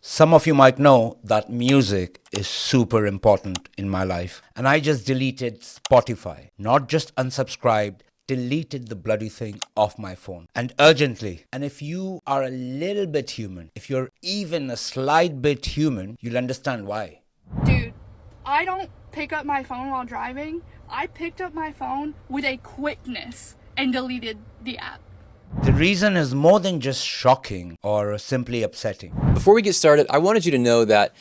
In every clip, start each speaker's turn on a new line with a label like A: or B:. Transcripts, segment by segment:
A: Some of you might know that music is super important in my life. And I just deleted Spotify. Not just unsubscribed, deleted the bloody thing off my phone. And urgently. And if you are a little bit human, if you're even a slight bit human, you'll understand why.
B: Dude, I don't pick up my phone while driving. I picked up my phone with a quickness and deleted the app.
A: The reason is more than just shocking or simply upsetting.
C: Before we get started, I wanted you to know that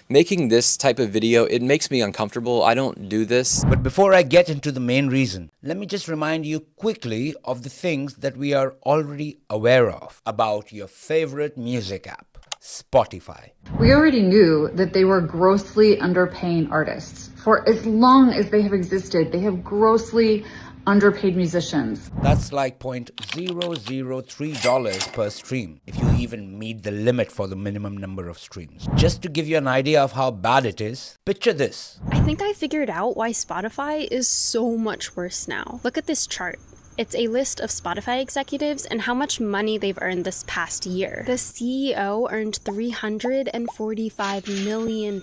C: making this type of video, it makes me uncomfortable. I don't do this.
A: But before I get into the main reason, let me just remind you quickly of the things that we are already aware of about your favorite music app, Spotify.
D: We already knew that they were grossly underpaying artists. For as long as they have existed, they have grossly underpaid musicians.
A: That's like $0.003 per stream, if you even meet the limit for the minimum number of streams. Just to give you an idea of how bad it is, picture this.
E: I think I figured out why Spotify is so much worse now. Look at this chart. It's a list of Spotify executives and how much money they've earned this past year. The CEO earned $345 million.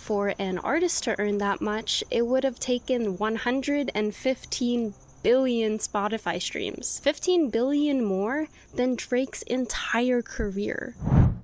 E: For an artist to earn that much, it would have taken 115 billion Spotify streams. 15 billion more than Drake's entire career.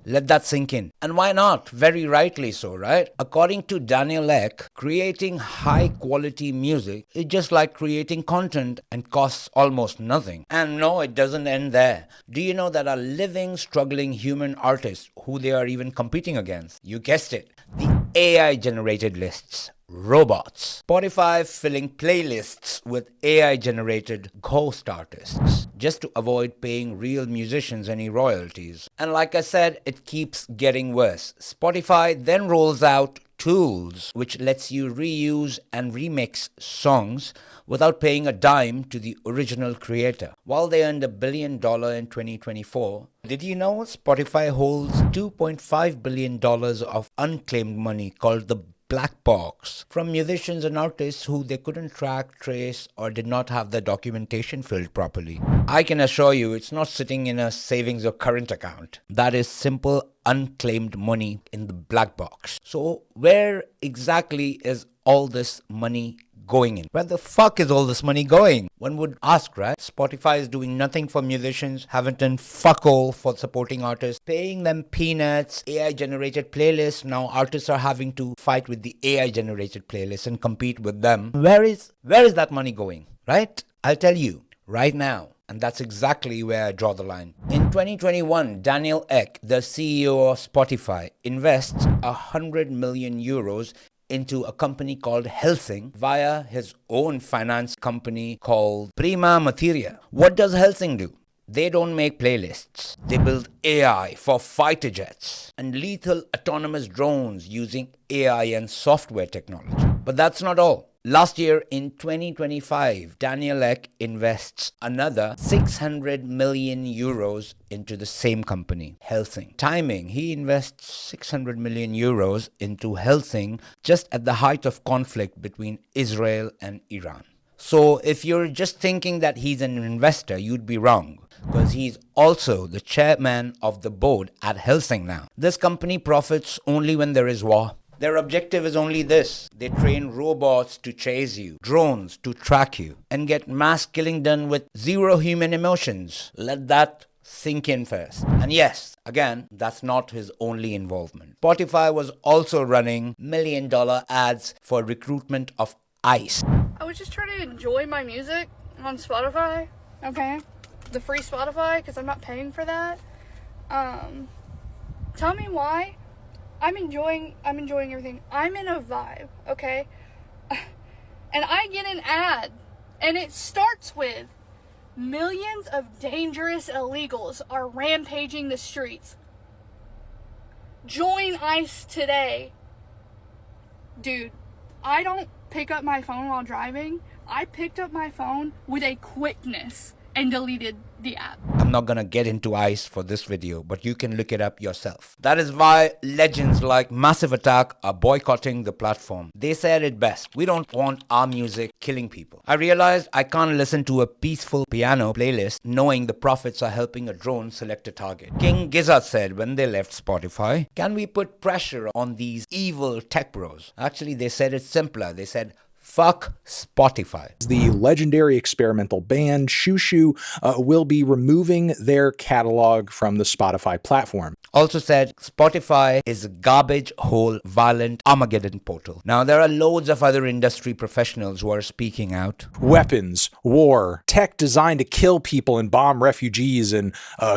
A: Let that sink in. And why not? Very rightly so, right? According to Daniel Ek, creating high quality music is just like creating content and costs almost nothing. And no, it doesn't end there. Do you know that are living, struggling human artists who they are even competing against? You guessed it. The AI generated lists. Robots. Spotify filling playlists with AI-generated ghost artists just to avoid paying real musicians any royalties. And like I said, it keeps getting worse. Spotify then rolls out tools which lets you reuse and remix songs without paying a dime to the original creator. While they earned $1 billion in 2024, did you know Spotify holds $2.5 billion of unclaimed money called the black box from musicians and artists who they couldn't track, trace, or did not have their documentation filled properly. I can assure you it's not sitting in a savings or current account. That is simple unclaimed money in the black box. So where exactly is all this money going in? Where the fuck is all this money going? One would ask, right? Spotify is doing nothing for musicians, haven't done fuck all for supporting artists, paying them peanuts, AI-generated playlists. Now artists are having to fight with the AI-generated playlists and compete with them. Where is that money going, right? I'll tell you right now. And that's exactly where I draw the line. In 2021, Daniel Ek, the CEO of Spotify, invests 100 million euros into a company called Helsing via his own finance company called Prima Materia. What does Helsing do? They don't make playlists. They build AI for fighter jets and lethal autonomous drones using AI and software technology. But that's not all. Last year in 2025, Daniel Ek invests another 600 million euros into the same company, Helsing. Timing, he invests 600 million euros into Helsing just at the height of conflict between Israel and Iran. So if you're just thinking that he's an investor, you'd be wrong, because he's also the chairman of the board at Helsing now. This company profits only when there is war. Their objective is only this. They train robots to chase you, drones to track you, and get mass killing done with zero human emotions. Let that sink in first. And yes, again, that's not his only involvement. Spotify was also running $1 million ads for recruitment of ICE.
B: I was just trying to enjoy my music on Spotify, okay? The free Spotify, because I'm not paying for that. Tell me why. I'm enjoying everything. I'm in a vibe, okay? And I get an ad, and it starts with millions of dangerous illegals are rampaging the streets. Join ICE today. Dude, I don't pick up my phone while driving. I picked up my phone with a quickness and deleted the app.
A: not gonna get into ice for this video, but you can look it up yourself. That is why legends like Massive Attack are boycotting the platform. They said it best: we don't want our music killing people. I realized I can't listen to a peaceful piano playlist knowing the profits are helping a drone select a target. King Gizzard said when they left Spotify, can we put pressure on these evil tech bros? Actually, they said it simpler. They said, fuck Spotify.
F: The legendary experimental band Shushu will be removing their catalog from the Spotify platform.
A: Also said Spotify is a garbage hole, violent armageddon portal. Now, there are loads of other industry professionals who are speaking out.
F: Weapons, war, tech designed to kill people and bomb refugees in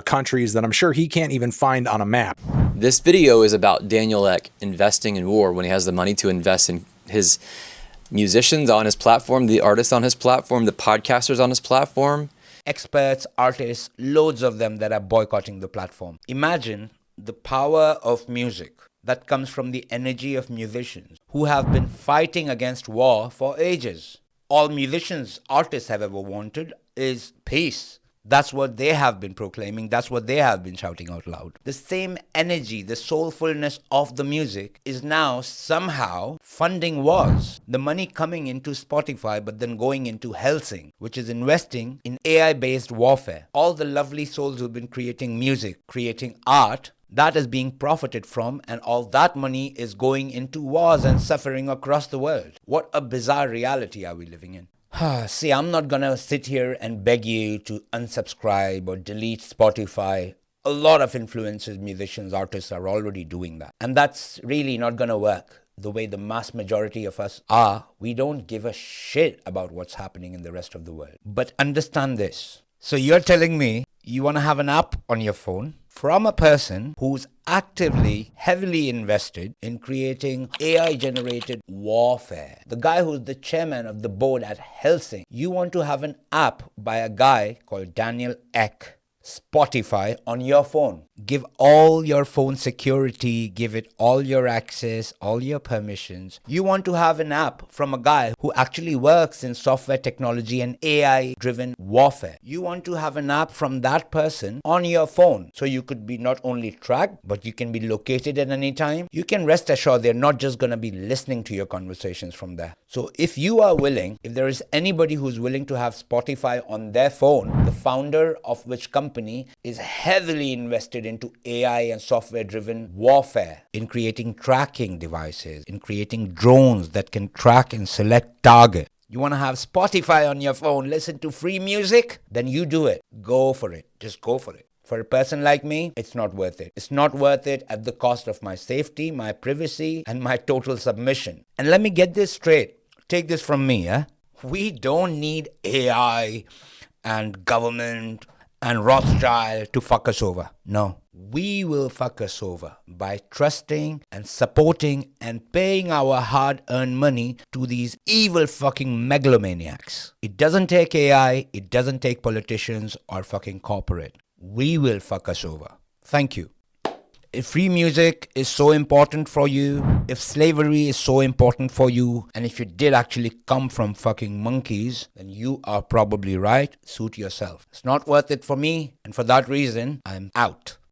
F: countries that I'm sure he can't even find on a map.
C: This video is about Daniel Ek investing in war when he has the money to invest in his musicians on his platform, the artists on his platform, the podcasters on his platform.
A: Experts, artists, loads of them that are boycotting the platform. Imagine the power of music that comes from the energy of musicians who have been fighting against war for ages. All musicians, artists have ever wanted is peace. That's what they have been proclaiming. That's what they have been shouting out loud. The same energy, the soulfulness of the music is now somehow funding wars. The money coming into Spotify, but then going into Helsing, which is investing in AI-based warfare. All the lovely souls who've been creating music, creating art, that is being profited from, and all that money is going into wars and suffering across the world. What a bizarre reality are we living in? See, I'm not gonna sit here and beg you to unsubscribe or delete Spotify. A lot of influencers, musicians, artists are already doing that. And that's really not gonna work. The way the mass majority of us are, we don't give a shit about what's happening in the rest of the world. But understand this. So you're telling me you wanna have an app on your phone from a person who's actively, heavily invested in creating AI-generated warfare. The guy who's the chairman of the board at Helsing. You want to have an app by a guy called Daniel Ek, Spotify, on your phone. Give all your phone security, give it all your access, all your permissions. You want to have an app from a guy who actually works in software technology and AI-driven warfare. You want to have an app from that person on your phone, so you could be not only tracked, but you can be located at any time. You can rest assured they're not just going to be listening to your conversations from there. So if you are willing, if there is anybody who's willing to have Spotify on their phone, the founder of which company is heavily invested into AI and software-driven warfare, in creating tracking devices, in creating drones that can track and select targets. You want to have Spotify on your phone, listen to free music? Then you do it. Go for it. Just go for it. For a person like me, it's not worth it. It's not worth it at the cost of my safety, my privacy, and my total submission. And let me get this straight. Take this from me, We don't need AI and government and Rothschild to fuck us over. No. We will fuck us over by trusting and supporting and paying our hard-earned money to these evil fucking megalomaniacs. It doesn't take AI, it doesn't take politicians or fucking corporate. We will fuck us over. Thank you. If free music is so important for you, if slavery is so important for you, and if you did actually come from fucking monkeys, then you are probably right. Suit yourself. It's not worth it for me, and for that reason, I'm out.